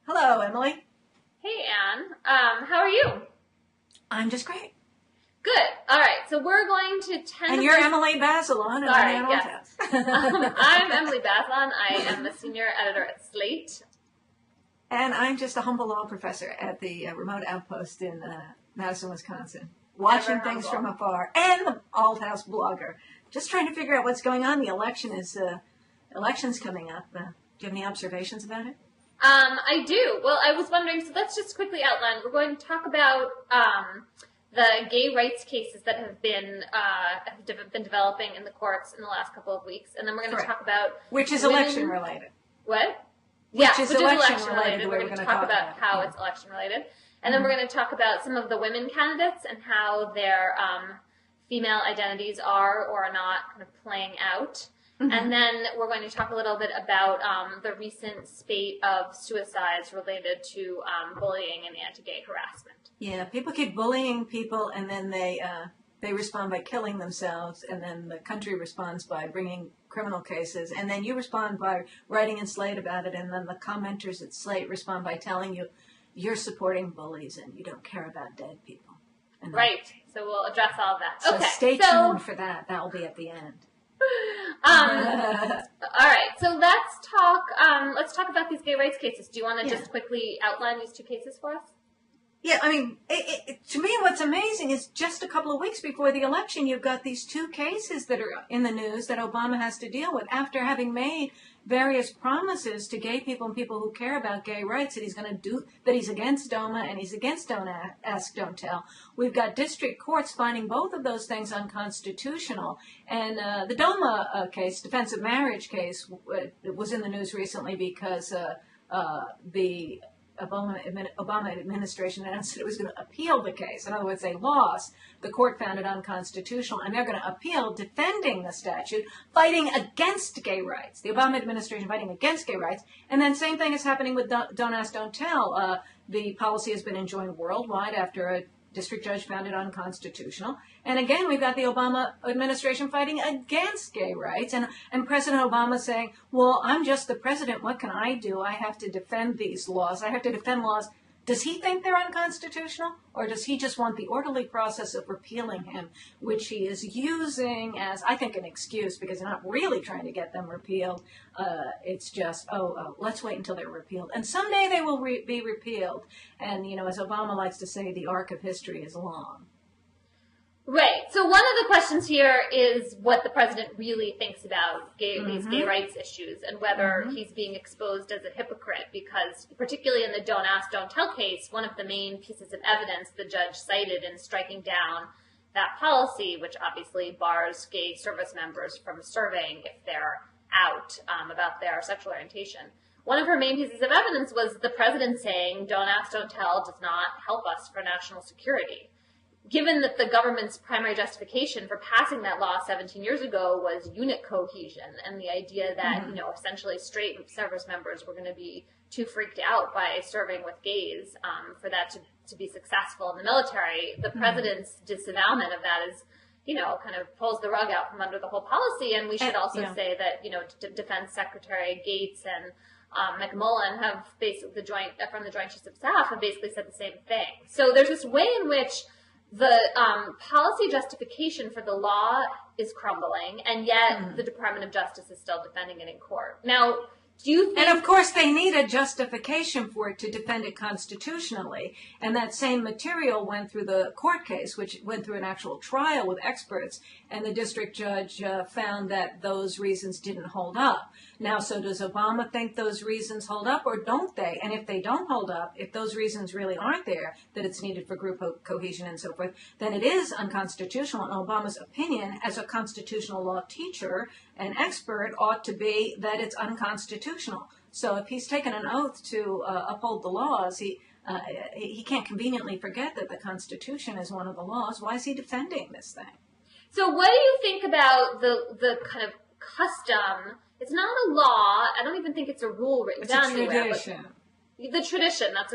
Hello, Emily. Hey, Anne. How are you? I'm just great. Good. All right. So we're going to And you're Emily Bazelon, and I'm yes. I'm Emily Bazelon. I am a senior editor at Slate. And I'm just a humble law professor at the remote outpost in Madison, Wisconsin, watching things from afar, and the Althouse blogger. Just trying to figure out what's going on. The election's coming up. Do you have any observations about it? I do. Well, I was wondering, so let's just quickly outline. We're going to talk about the gay rights cases that have been developing in the courts in the last couple of weeks, and then we're going to talk about which is election related. What? Which is election related. We're going to talk about how it's election related, and then we're going to talk about some of the women candidates and how their female identities are or are not kind of playing out. Mm-hmm. And then we're going to talk a little bit about the recent spate of suicides related to bullying and anti-gay harassment. Yeah, people keep bullying people, and then they respond by killing themselves, and then the country responds by bringing criminal cases, and then you respond by writing in Slate about it, and then the commenters at Slate respond by telling you you're supporting bullies and you don't care about dead people. And right. So we'll address all of that. So stay tuned for that. That will be at the end. All right, so let's talk about these gay rights cases. Do you want to just quickly outline these two cases for us? Yeah, I mean, to me, what's amazing is just a couple of weeks before the election, you've got these two cases that are in the news that Obama has to deal with after having made various promises to gay people and people who care about gay rights that he's going to do, that he's against DOMA and he's against Don't Ask, Don't Tell. We've got district courts finding both of those things unconstitutional. And the DOMA case, defensive marriage case, was in the news recently because the Obama administration announced that it was going to appeal the case. In other words, they lost. The court found it unconstitutional, and they're going to appeal, defending the statute, fighting against gay rights. The Obama administration fighting against gay rights. And then same thing is happening with Don't Ask, Don't Tell. The policy has been enjoined worldwide after a district judge found it unconstitutional. And again, we've got the Obama administration fighting against gay rights. And President Obama saying, well, I'm just the president. What can I do? I have to defend these laws. I have to defend laws. Does he think they're unconstitutional? Or does he just want the orderly process of repealing him, which he is using as, I think, an excuse because they're not really trying to get them repealed. It's just, let's wait until they're repealed. And someday they will be repealed. And, you know, as Obama likes to say, the arc of history is long. Right. So one of the questions here is what the president really thinks about these gay rights issues and whether he's being exposed as a hypocrite because, particularly in the Don't Ask, Don't Tell case, one of the main pieces of evidence the judge cited in striking down that policy, which obviously bars gay service members from serving if they're out about their sexual orientation. One of her main pieces of evidence was the president saying, Don't Ask, Don't Tell does not help us for national security. Given that the government's primary justification for passing that law 17 years ago was unit cohesion and the idea that, you know, essentially straight service members were going to be too freaked out by serving with gays for that to be successful in the military, the president's disavowalment of that is, you know, kind of pulls the rug out from under the whole policy. And we should also say that, you know, Defense Secretary Gates and McMullen have basically, from the Joint Chiefs of Staff have basically said the same thing. So there's this way in which the policy justification for the law is crumbling, and yet the Department of Justice is still defending it in court. Now, do you think... And of course they need a justification for it to defend it constitutionally, and that same material went through the court case, which went through an actual trial with experts, and the district judge found that those reasons didn't hold up. Now, so does Obama think those reasons hold up, or don't they? And if they don't hold up, if those reasons really aren't there, that it's needed for group cohesion and so forth, then it is unconstitutional. And Obama's opinion as a constitutional law teacher and expert ought to be that it's unconstitutional. So if he's taken an oath to uphold the laws, he can't conveniently forget that the Constitution is one of the laws. Why is he defending this thing? So what do you think about the kind of custom? It's not a law. I don't even think it's a rule written down anywhere. It's a tradition. The tradition, that's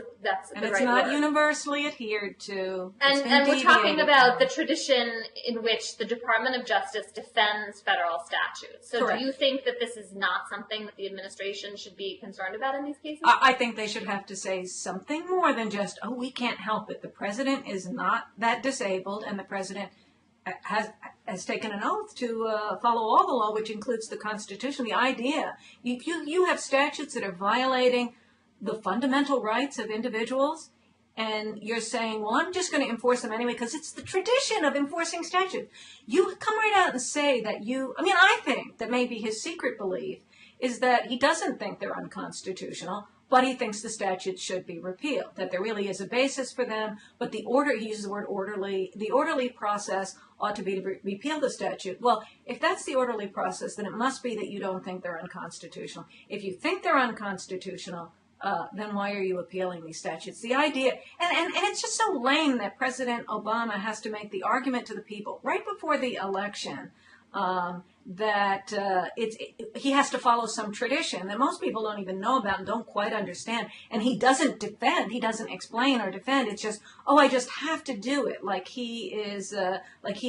and the it's right not word. universally adhered to. And we're talking about the tradition in which the Department of Justice defends federal statutes. So Correct. Do you think that this is not something that the administration should be concerned about in these cases? I think they should have to say something more than just, oh, we can't help it. The president is not that disabled, and the president has taken an oath to follow all the law, which includes the Constitution. The idea, you have statutes that are violating the fundamental rights of individuals, and you're saying, well, I'm just going to enforce them anyway because it's the tradition of enforcing statutes. You come right out and say that I think that maybe his secret belief is that he doesn't think they're unconstitutional, but he thinks the statutes should be repealed, that there really is a basis for them, but he uses the word orderly, the orderly process ought to be to repeal the statute. Well, if that's the orderly process, then it must be that you don't think they're unconstitutional. If you think they're unconstitutional, then why are you appealing these statutes? The idea, and it's just so lame that President Obama has to make the argument to the people right before the election that he has to follow some tradition that most people don't even know about and don't quite understand. And he doesn't defend, he doesn't explain or defend. It's just, oh, I just have to do it. Like he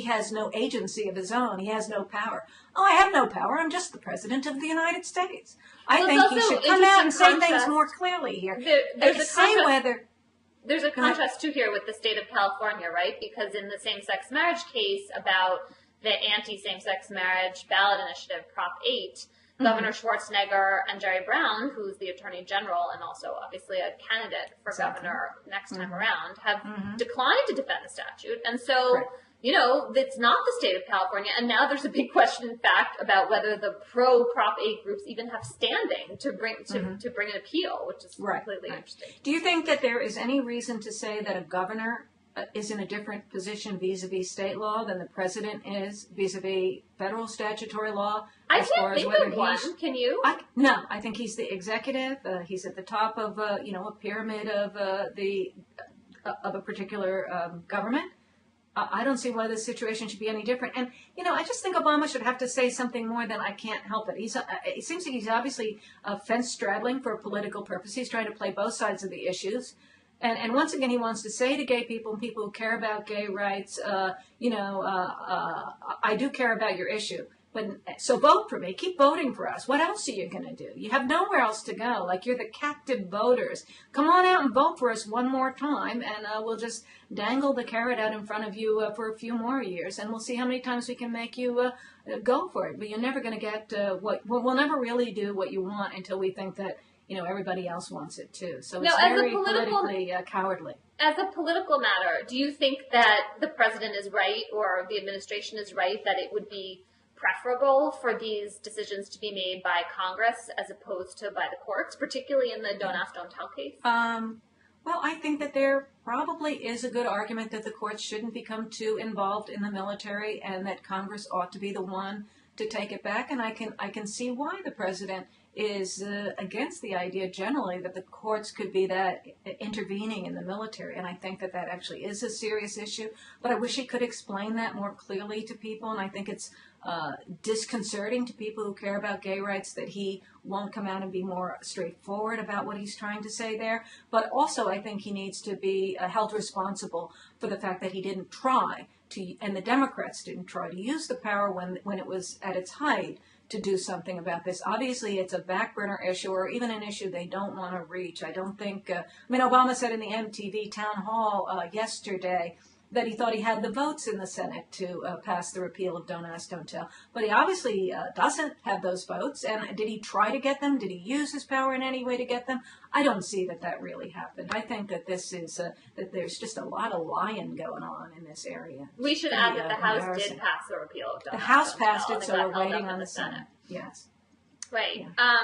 has no agency of his own. He has no power. Oh, I have no power. I'm just the president of the United States. I think he should come out and say things more clearly here. There's a contrast too here with the state of California, right? Because in the same-sex marriage case about the anti-same-sex marriage ballot initiative, Prop 8, Governor Schwarzenegger and Jerry Brown, who's the Attorney General and also obviously a candidate for governor next time around, have declined to defend the statute. And so, it's not the state of California. And now there's a big question, in fact, about whether the pro-Prop 8 groups even have standing to bring an appeal, which is completely interesting. Do you think that there is any reason to say that a governor is in a different position vis-a-vis state law than the president is vis-a-vis federal statutory law? I can't think of one. Can you? No, I think he's the executive. He's at the top of a pyramid of a particular government. I don't see why this situation should be any different. And I just think Obama should have to say something more than I can't help it. It seems like he's obviously fence straddling for a political purpose. He's trying to play both sides of the issues. And once again, he wants to say to gay people and people who care about gay rights, I do care about your issue. So vote for me. Keep voting for us. What else are you going to do? You have nowhere else to go. Like, you're the captive voters. Come on out and vote for us one more time, and we'll just dangle the carrot out in front of you for a few more years, and we'll see how many times we can make you go for it. But you're never going to get we'll never really do what you want until we think that everybody else wants it too. So it's very politically cowardly. As a political matter, do you think that the president is right or the administration is right that it would be preferable for these decisions to be made by Congress as opposed to by the courts, particularly in the Don't Ask, Don't Tell case? Well, I think that there probably is a good argument that the courts shouldn't become too involved in the military and that Congress ought to be the one to take it back. And I can see why the president is against the idea generally that the courts could be that intervening in the military. And I think that actually is a serious issue. But I wish he could explain that more clearly to people. And I think it's disconcerting to people who care about gay rights that he won't come out and be more straightforward about what he's trying to say there. But also I think he needs to be held responsible for the fact that he didn't try to, and the Democrats didn't try to use the power when it was at its height to do something about this. Obviously, it's a back burner issue or even an issue they don't want to reach. I don't think, Obama said in the MTV town hall yesterday that he thought he had the votes in the Senate to pass the repeal of Don't Ask, Don't Tell. But he obviously doesn't have those votes. And did he try to get them? Did he use his power in any way to get them? I don't see that really happened. I think that this is, that there's just a lot of lying going on in this area. We should add that the House did pass the repeal of Don't Ask, The House Don't passed Tell, it, so we're waiting on the Senate. Yes. Right. Yeah.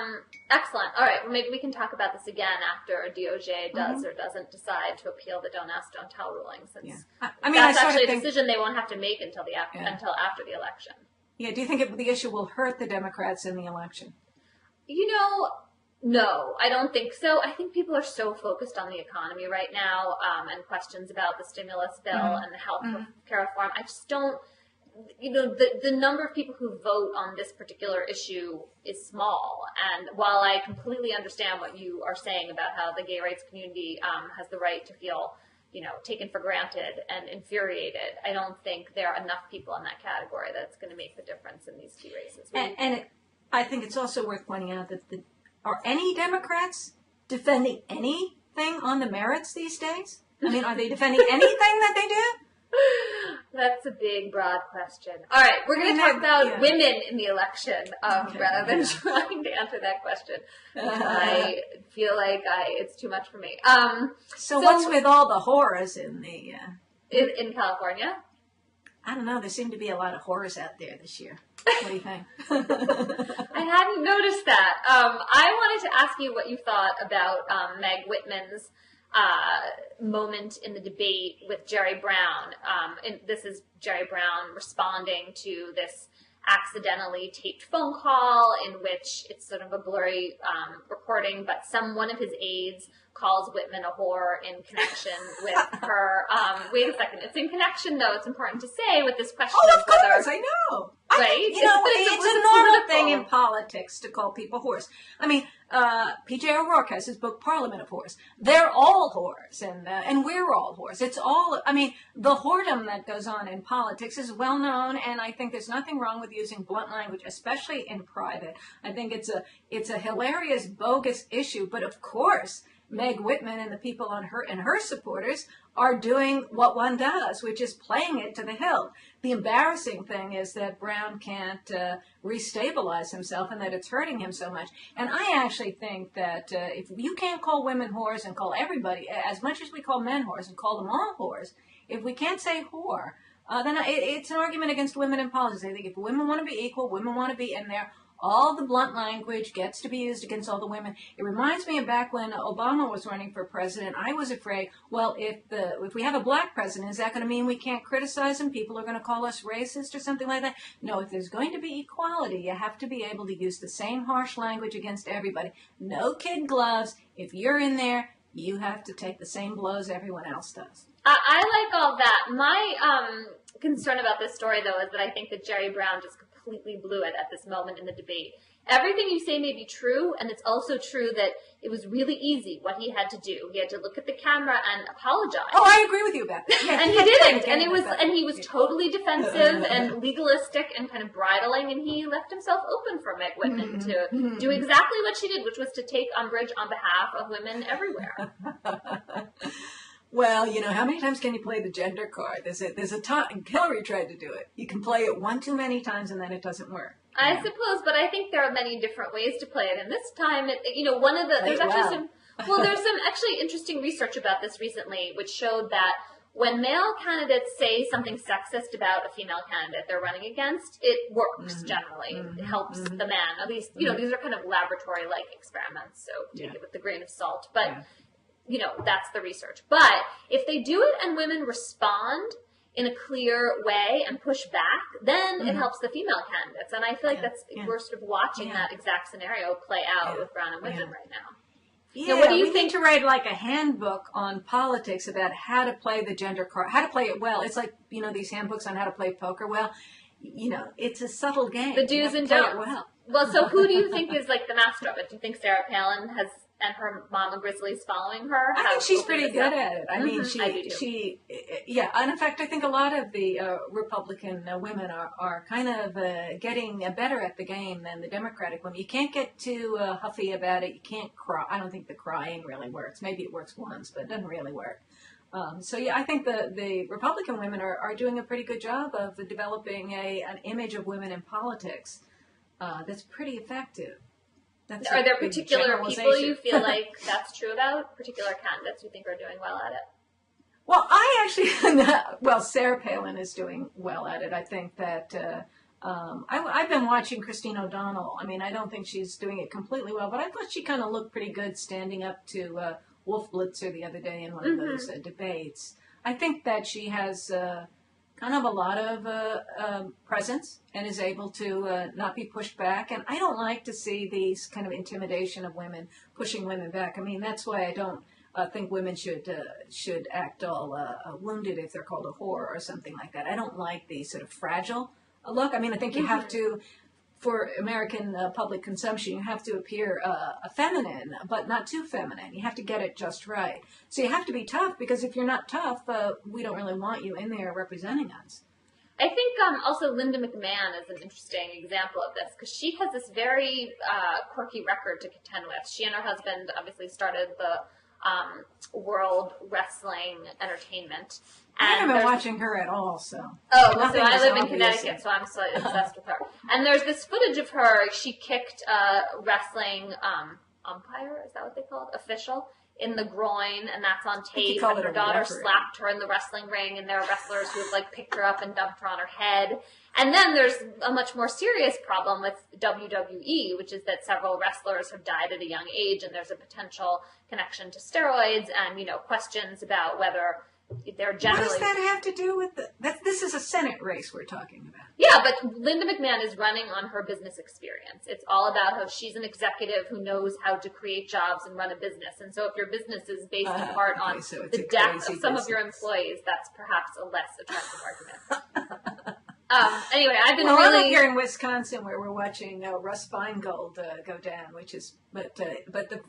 Excellent. All right. Well, maybe we can talk about this again after DOJ does or doesn't decide to appeal the Don't Ask, Don't Tell ruling. Since that's actually a decision they won't have to make until after the election. Yeah. Do you think the issue will hurt the Democrats in the election? No, I don't think so. I think people are so focused on the economy right now and questions about the stimulus bill and the health care reform. I just don't. the number of people who vote on this particular issue is small. And while I completely understand what you are saying about how the gay rights community has the right to feel, taken for granted and infuriated, I don't think there are enough people in that category that's going to make the difference in these two races. I think it's also worth pointing out that are any Democrats defending anything on the merits these days? I mean, are they defending anything that they do? That's a big, broad question. All right, we're going to talk about women in the election rather than trying to answer that question. I feel like it's too much for me. So what's with all the horrors in the... in California? I don't know. There seem to be a lot of horrors out there this year. What do you think? I hadn't noticed that. I wanted to ask you what you thought about Meg Whitman's moment in the debate with Jerry Brown. And this is Jerry Brown responding to this accidentally taped phone call in which it's sort of a blurry recording, but one of his aides calls Whitman a whore in connection with her. Wait a second. It's in connection, though. It's important to say with this question of course, I know. Right? It's a normal thing in politics to call people whores. I mean, P.J. O'Rourke has his book Parliament of Whores. They're all whores, and we're all whores. It's all, I mean, the whoredom that goes on in politics is well known, and I think there's nothing wrong with using blunt language, especially in private. I think it's a hilarious, bogus issue, but of course, Meg Whitman and the people and her supporters are doing what one does, which is playing it to the hilt. The embarrassing thing is that Brown can't restabilize himself and that it's hurting him so much. And I actually think that if you can't call women whores and call everybody, as much as we call men whores and call them all whores, if we can't say whore, then it's an argument against women in politics. I think if women want to be equal, women want to be in there, all the blunt language gets to be used against all the women. It reminds me of back when Obama was running for president. I was afraid, well, if we have a black president, is that going to mean we can't criticize him? People are going to call us racist or something like that? No, if there's going to be equality, you have to be able to use the same harsh language against everybody. No kid gloves. If you're in there, you have to take the same blows everyone else does. I like all that. My concern about this story, though, is that I think that Jerry Brown just completely blew it at this moment in the debate. Everything you say may be true, and it's also true that it was really easy what he had to do. He had to look at the camera and apologize. Oh, I agree with you about that. Yeah, and he didn't, and he was totally defensive and legalistic and kind of bridling, and he left himself open for Meg Whitman to do exactly what she did, which was to take umbrage on behalf of women everywhere. Well, how many times can you play the gender card? There's a time. Hillary tried to do it. You can play it one too many times and then it doesn't work. I suppose, but I think there are many different ways to play it. And this time, there's some actually interesting research about this recently, which showed that when male candidates say something sexist about a female candidate they're running against, it works generally. It helps the man. At least, these are kind of laboratory-like experiments, so take it with a grain of salt. But that's the research. But if they do it and women respond in a clear way and push back, then it helps the female candidates. And I feel like we're sort of watching that exact scenario play out with Brown and Whitman right now. Yeah, now, what do you think? Need to write like a handbook on politics about how to play the gender card, how to play it well. It's like, these handbooks on how to play poker well. It's a subtle game. The do's and don'ts. Well, so who do you think is like the master of it? Do you think Sarah Palin and her Mama Grizzly's following her? I think she's pretty good at it. I mean, and in fact, I think a lot of the Republican women are kind of getting better at the game than the Democratic women. You can't get too huffy about it. You can't cry. I don't think the crying really works. Maybe it works once, but it doesn't really work. I think the Republican women are doing a pretty good job of developing an image of women in politics that's pretty effective. Are there particular people you feel like that's true about? Particular candidates you think are doing well at it? Well, I actually, Sarah Palin is doing well at it. I think that I've been watching Christine O'Donnell. I mean, I don't think she's doing it completely well, but I thought she kind of looked pretty good standing up to Wolf Blitzer the other day in one of those debates. I think that she has kind of a lot of presence and is able to not be pushed back. And I don't like to see these kind of intimidation of women, pushing women back. I mean, that's why think women should act all wounded if they're called a whore or something like that. I don't like the sort of fragile look. I mean, I think you have to, for American public consumption, you have to appear feminine, but not too feminine. You have to get it just right. So you have to be tough, because if you're not tough, we don't really want you in there representing us. I think also Linda McMahon is an interesting example of this, because she has this very quirky record to contend with. She and her husband obviously started the World Wrestling Entertainment. I haven't been watching her at all, so. Oh, so I live in Connecticut, so I'm slightly obsessed with her. And there's this footage of her. She kicked a wrestling umpire, is that what they call it? Official, in the groin, and that's on tape. And her daughter slapped her in the wrestling ring, and there are wrestlers who have like picked her up and dumped her on her head. And then there's a much more serious problem with WWE, which is that several wrestlers have died at a young age, and there's a potential connection to steroids, and questions about whether they're generally. What does that have to do with this is a Senate race we're talking about. Yeah, but Linda McMahon is running on her business experience. It's all about how she's an executive who knows how to create jobs and run a business. And so if your business is based in part on the death of some of your employees, that's perhaps a less attractive argument. Anyway, I've been I'm really up here in Wisconsin where we're watching Russ Feingold go down, which is,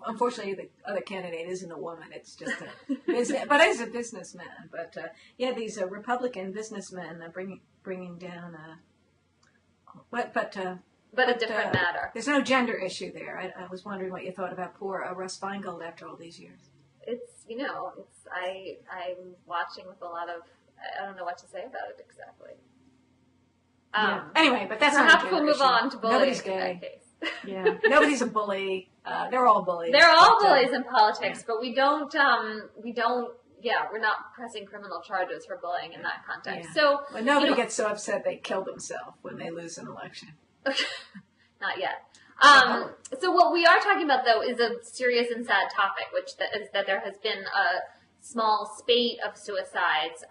unfortunately the other candidate isn't a woman. It's just a business, but he's a businessman. But these Republican businessmen bringing down. But a different matter. There's no gender issue there. I was wondering what you thought about poor Russ Feingold after all these years. I'm watching with a lot of, I don't know what to say about it exactly. Anyway, but that's perhaps we'll move on to bullying. Nobody's gay. Yeah, nobody's a bully. They're all bullies. They're all bullies in politics, but we don't. We're not pressing criminal charges for bullying in that context. Yeah. So nobody gets so upset they kill themselves when they lose an election. Not yet. So what we are talking about, though, is a serious and sad topic, which is that there has been a small spate of suicides,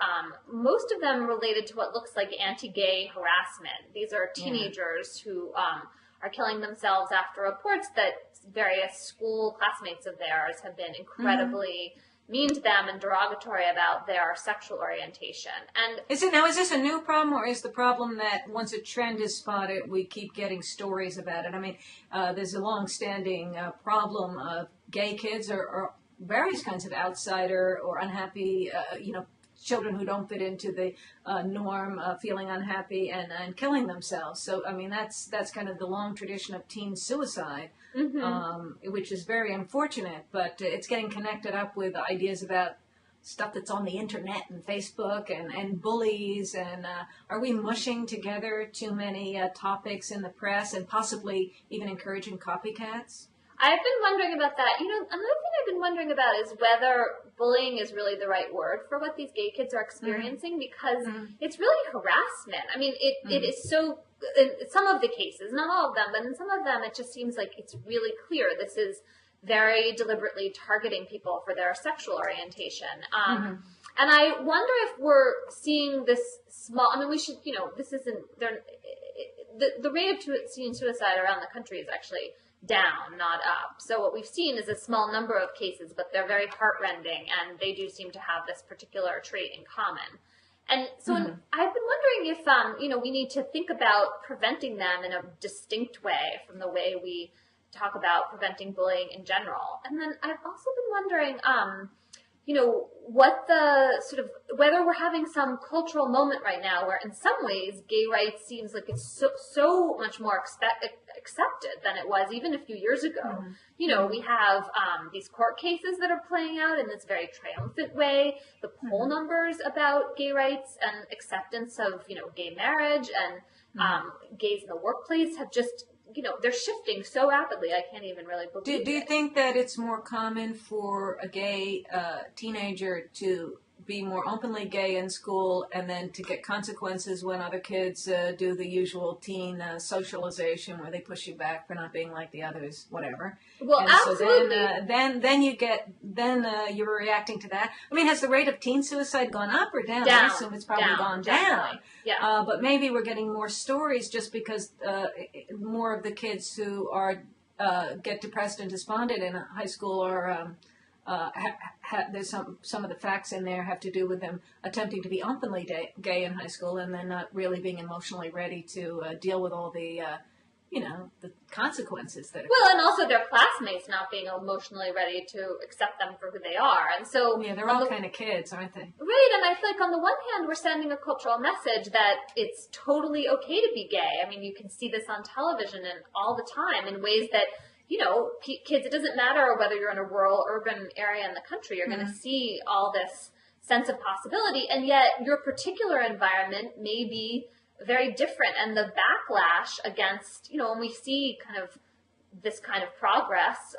most of them related to what looks like anti-gay harassment. These are teenagers who are killing themselves after reports that various school classmates of theirs have been incredibly mean to them and derogatory about their sexual orientation. And is this a new problem, or is the problem that once a trend is spotted, we keep getting stories about it? I mean, there's a long-standing problem of gay kids or various kinds of outsider or unhappy, children who don't fit into the norm, feeling unhappy and killing themselves. So, I mean, that's kind of the long tradition of teen suicide, which is very unfortunate. But it's getting connected up with ideas about stuff that's on the internet and Facebook and bullies. And are we mushing together too many topics in the press and possibly even encouraging copycats? I've been wondering about that. Another thing I've been wondering about is whether bullying is really the right word for what these gay kids are experiencing, because it's really harassment. I mean, it is so, in some of the cases, not all of them, but in some of them, it just seems like it's really clear this is very deliberately targeting people for their sexual orientation. And I wonder if we're seeing this small, I mean, we should, this isn't, the rate of teen suicide around the country is actually down, not up. So what we've seen is a small number of cases, but they're very heartrending, and they do seem to have this particular trait in common. And so I've been wondering if, we need to think about preventing them in a distinct way from the way we talk about preventing bullying in general. And then I've also been wondering, what the sort of, whether we're having some cultural moment right now where in some ways gay rights seems like it's so much more accepted than it was even a few years ago. We have these court cases that are playing out in this very triumphant way. The poll numbers about gay rights and acceptance of, gay marriage and gays in the workplace have just, they're shifting so rapidly, I can't even really believe it. Do you think that it's more common for a gay teenager to be more openly gay in school and then to get consequences when other kids do the usual teen socialization where they push you back for not being like the others, whatever? Well, and absolutely. So then you're reacting to that. I mean, has the rate of teen suicide gone up or down? I assume it's probably gone down. Yeah. But maybe we're getting more stories just because more of the kids who are get depressed and despondent in high school or there's some of the facts in there have to do with them attempting to be openly gay in high school and then not really being emotionally ready to deal with all the the consequences that. Well, and also their classmates not being emotionally ready to accept them for who they are, and so yeah, they're all kind of kids, aren't they? Right, and I feel like on the one hand, we're sending a cultural message that it's totally okay to be gay. I mean, you can see this on television and all the time in ways that, kids, it doesn't matter whether you're in a rural, urban area in the country, you're going to see all this sense of possibility, and yet your particular environment may be very different, and the backlash against, when we see kind of this kind of progress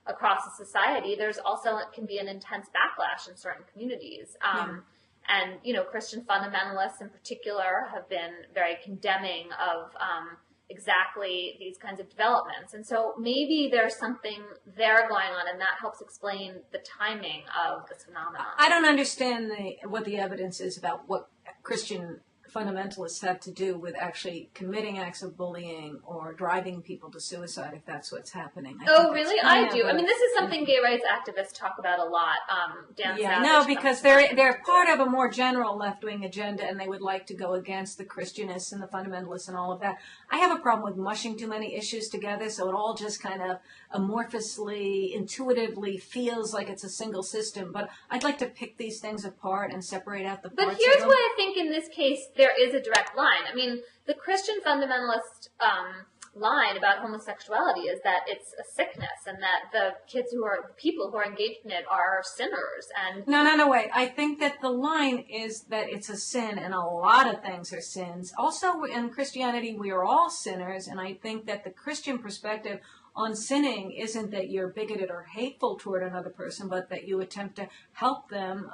across the society, there's also can be an intense backlash in certain communities. And, Christian fundamentalists in particular have been very condemning of exactly these kinds of developments. And so maybe there's something there going on, and that helps explain the timing of this phenomenon. I don't understand what the evidence is about what Christian fundamentalists have to do with actually committing acts of bullying or driving people to suicide, if that's what's happening. Oh, really? I do. I mean, this is something gay rights activists talk about a lot. Dan Savage. No, because they're part of a more general left-wing agenda, and they would like to go against the Christianists and the fundamentalists and all of that. I have a problem with mushing too many issues together, so it all just kind of amorphously, intuitively feels like it's a single system. But I'd like to pick these things apart and separate out the parts. But here's what I think in this case there is a direct line. I mean, the Christian fundamentalist line about homosexuality is that it's a sickness, and that the people who are engaged in it are sinners. And no, wait. I think that the line is that it's a sin, and a lot of things are sins. Also, in Christianity, we are all sinners, and I think that the Christian perspective on sinning isn't that you're bigoted or hateful toward another person, but that you attempt to help them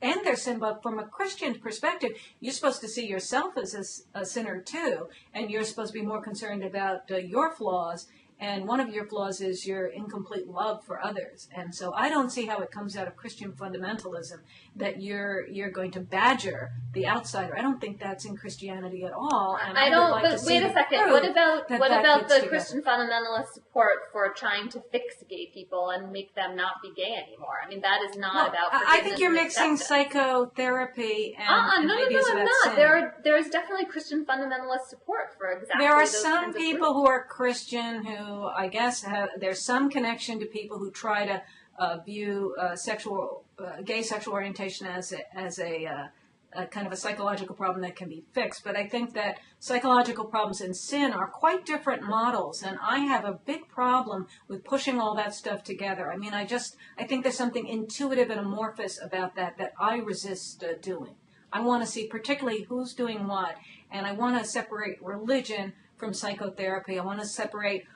end their sin. But from a Christian perspective, you're supposed to see yourself as a sinner too, and you're supposed to be more concerned about your flaws. And one of your flaws is your incomplete love for others. And so I don't see how it comes out of Christian fundamentalism that you're going to badger the outsider. I don't think that's in Christianity at all. And I don't. But wait a second. What about the Christian fundamentalist support for trying to fix gay people and make them not be gay anymore? I mean, that is not about. I think you're mixing psychotherapy and no, I'm not. There is definitely Christian fundamentalist support for exactly. There are those some people who are Christian who I guess there's some connection to people who try to view gay sexual orientation as a kind of a psychological problem that can be fixed. But I think that psychological problems and sin are quite different models, and I have a big problem with pushing all that stuff together. I mean, I think there's something intuitive and amorphous about that I resist doing. I want to see particularly who's doing what, and I want to separate religion from psychotherapy. I want to separate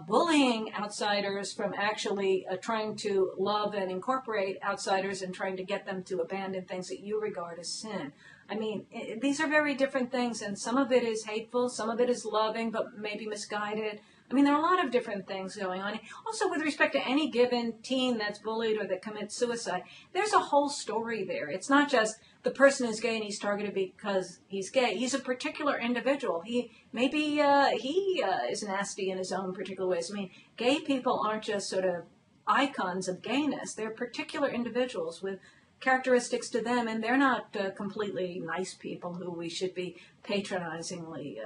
bullying outsiders from actually trying to love and incorporate outsiders and trying to get them to abandon things that you regard as sin. I mean, these are very different things, and some of it is hateful, some of it is loving, but maybe misguided. I mean, there are a lot of different things going on. Also, with respect to any given teen that's bullied or that commits suicide, there's a whole story there. It's not just the person is gay and he's targeted because he's gay. He's a particular individual. He is nasty in his own particular ways. I mean, gay people aren't just sort of icons of gayness. They're particular individuals with characteristics to them, and they're not completely nice people who we should be patronizingly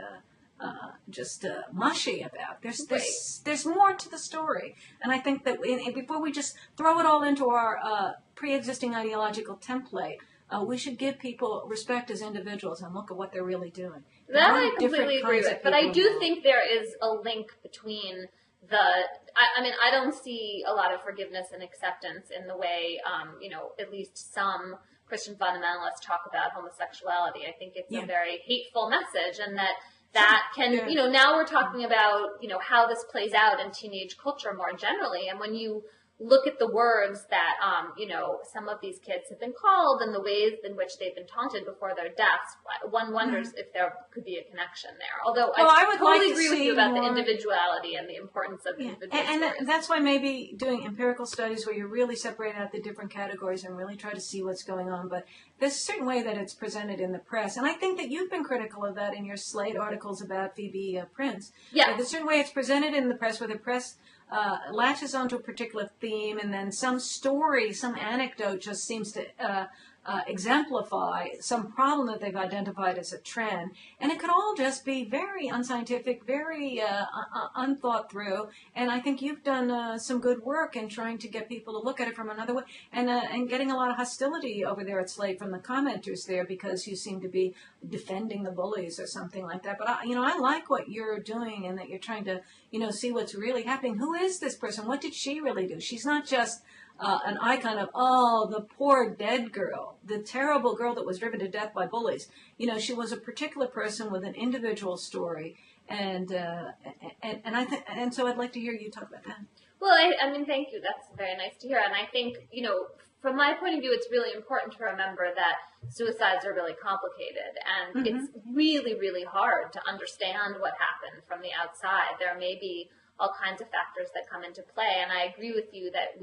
mushy about. There's more to the story, and I think that before we just throw it all into our pre-existing ideological template, we should give people respect as individuals and look at what they're really doing. That I completely agree with, but I do think there is a link between I don't see a lot of forgiveness and acceptance in the way, at least some Christian fundamentalists talk about homosexuality. I think it's a very hateful message, and that can, now we're talking about, how this plays out in teenage culture more generally. And when you look at the words that, some of these kids have been called and the ways in which they've been taunted before their deaths, one wonders if there could be a connection there. Although I would totally agree with you about the individuality and the importance of individual stories. And that's why maybe doing empirical studies where you really separate out the different categories and really try to see what's going on. But there's a certain way that it's presented in the press. And I think that you've been critical of that in your Slate articles about Phoebe Prince. Yeah. There's a certain way it's presented in the press where the press latches onto a particular theme, and then some story, some anecdote just seems to exemplify some problem that they've identified as a trend. And it could all just be very unscientific, very unthought through. And I think you've done some good work in trying to get people to look at it from another way, and getting a lot of hostility over there at Slate from the commenters there, because you seem to be defending the bullies or something like that. But I like what you're doing, and that you're trying to see what's really happening. Who is this person? What did she really do? She's not just an icon of, the poor dead girl, the terrible girl that was driven to death by bullies. She was a particular person with an individual story, and so I'd like to hear you talk about that. Well, I mean, thank you. That's very nice to hear. And I think, from my point of view, it's really important to remember that suicides are really complicated, and it's really, really hard to understand what happened from the outside. There may be all kinds of factors that come into play, and I agree with you that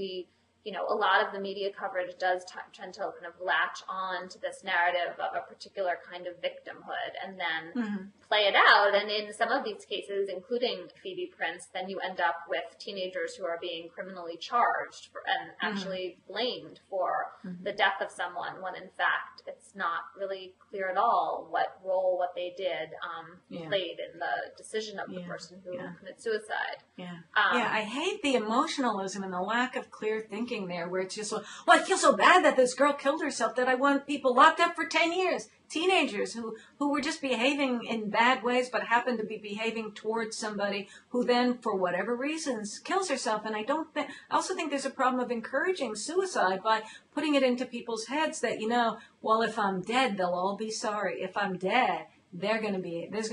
a lot of the media coverage does tend to kind of latch on to this narrative of a particular kind of victimhood and then play it out. And in some of these cases, including Phoebe Prince, then you end up with teenagers who are being criminally charged and actually blamed for the death of someone, when in fact it's not really clear at all what role what they did played in the decision of the person who committed suicide. I hate the emotionalism and the lack of clear thinking there, where it's just, I feel so bad that this girl killed herself that I want people locked up for 10 years. Teenagers who were just behaving in bad ways, but happened to be behaving towards somebody who then, for whatever reasons, kills herself. And I also think there's a problem of encouraging suicide by putting it into people's heads that, if I'm dead, they'll all be sorry. If I'm dead, there's going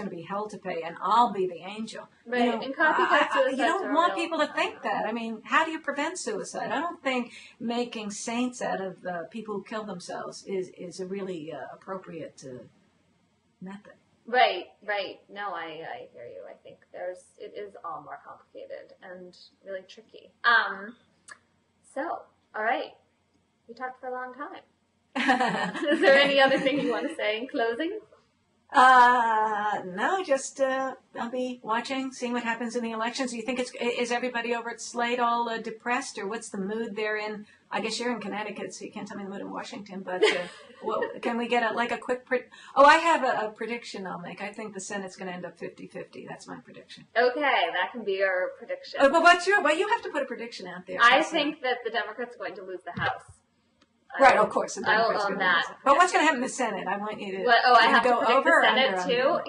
to be hell to pay, and I'll be the angel. Right, and copycat suicide. You don't want people to think that. I mean, how do you prevent suicide? I don't think making saints out of people who kill themselves is a really appropriate method. Right. No, I hear you. I think it is all more complicated and really tricky. So, all right, we talked for a long time. Is there any other thing you want to say in closing? No, just I'll be watching, seeing what happens in the elections. Do you think is everybody over at Slate all depressed, or what's the mood they're in? I guess you're in Connecticut, so you can't tell me the mood in Washington, but can we get a quick I have a prediction I'll make. I think the Senate's going to end up 50-50. That's my prediction. Okay, that can be your prediction. But what's you have to put a prediction out there. I think that the Democrats are going to lose the House. Right, of course. I will own that. But what's going to happen in the Senate? I want you to I have go to predict over the Senate, too?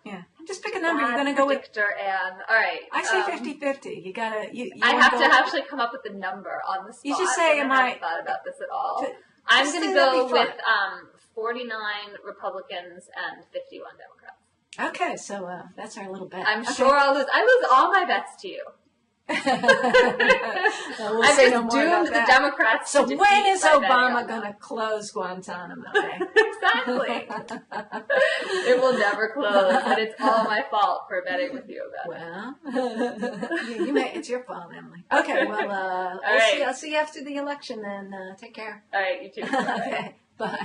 Yeah. Just pick a number. You're going to go with... Anne. All right. I say 50-50. You got to... I have to actually come up with a number on the spot. You just say, I haven't thought about this at all. I'm going to go with 49 Republicans and 51 Democrats. Okay, so that's our little bet. I'm sure I'll lose. I lose all my bets to you. We'll I've say just no more doomed about that. the Democrats. So to when is Obama going to close Guantanamo? Exactly. It will never close, but it's all my fault for betting with you about it. It's your fault, Emily. Okay, well, I'll see you after the election then. Take care. All right, you too. Okay, bye.